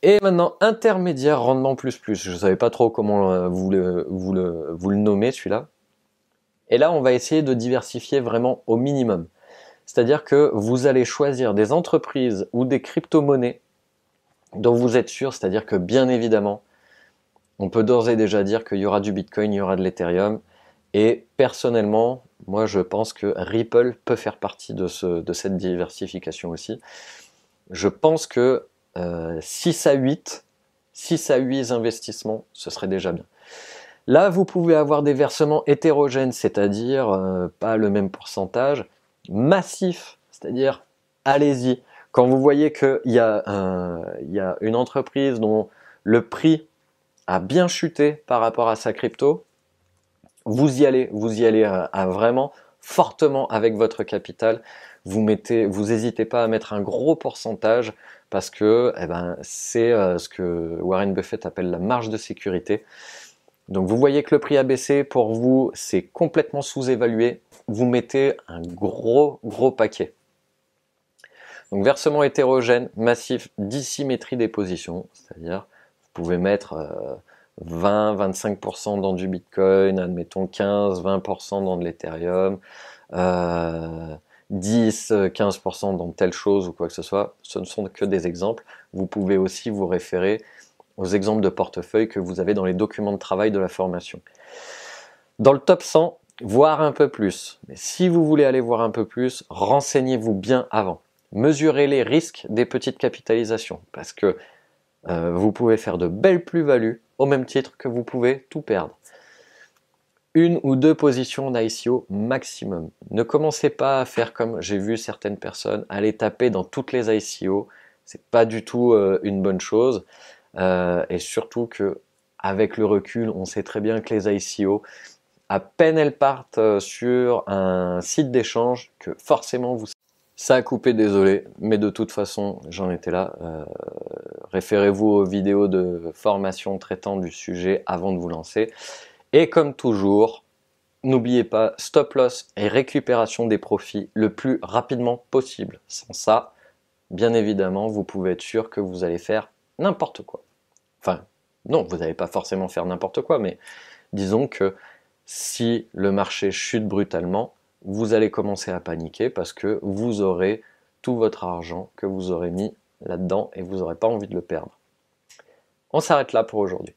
Et maintenant, intermédiaire, rendement plus plus. Je ne savais pas trop comment vous le nommez celui-là. Et là, on va essayer de diversifier vraiment au minimum. C'est-à-dire que vous allez choisir des entreprises ou des crypto-monnaies dont vous êtes sûr, c'est-à-dire que bien évidemment, on peut d'ores et déjà dire qu'il y aura du Bitcoin, il y aura de l'Ethereum. Et personnellement, moi je pense que Ripple peut faire partie de cette diversification aussi. Je pense que 6 à 8 investissements, ce serait déjà bien. Là, vous pouvez avoir des versements hétérogènes, c'est-à-dire pas le même pourcentage, massif, c'est-à-dire allez-y. Quand vous voyez qu'il y a une entreprise dont le prix a bien chuté par rapport à sa crypto, vous y allez à vraiment fortement avec votre capital. Vous n'hésitez pas à mettre un gros pourcentage parce que c'est ce que Warren Buffett appelle la marge de sécurité. Donc vous voyez que le prix a baissé, pour vous c'est complètement sous-évalué, vous mettez un gros paquet. Donc versement hétérogène, massif, dissymétrie des positions, c'est-à-dire vous pouvez mettre 20-25% dans du Bitcoin, admettons 15-20% dans de l'Ethereum, 10-15% dans telle chose ou quoi que ce soit. Ce ne sont que des exemples. Vous pouvez aussi vous référer aux exemples de portefeuille que vous avez dans les documents de travail de la formation. Dans le top 100, voir un peu plus. Mais si vous voulez aller voir un peu plus, renseignez-vous bien avant. Mesurez les risques des petites capitalisations parce que vous pouvez faire de belles plus-values au même titre que vous pouvez tout perdre. 1 ou 2 positions en ICO maximum. Ne commencez pas à faire comme j'ai vu certaines personnes, aller taper dans toutes les ICO. C'est pas du tout une bonne chose. Et surtout que avec le recul, on sait très bien que les ICO, à peine elles partent sur un site d'échange, que forcément ça a coupé, désolé, mais de toute façon, j'en étais là. Référez-vous aux vidéos de formation traitant du sujet avant de vous lancer. Et comme toujours, n'oubliez pas, stop loss et récupération des profits le plus rapidement possible. Sans ça, bien évidemment, vous pouvez être sûr que vous allez faire n'importe quoi. Enfin, non, vous n'allez pas forcément faire n'importe quoi, mais disons que si le marché chute brutalement, vous allez commencer à paniquer parce que vous aurez tout votre argent que vous aurez mis là-dedans et vous n'aurez pas envie de le perdre. On s'arrête là pour aujourd'hui.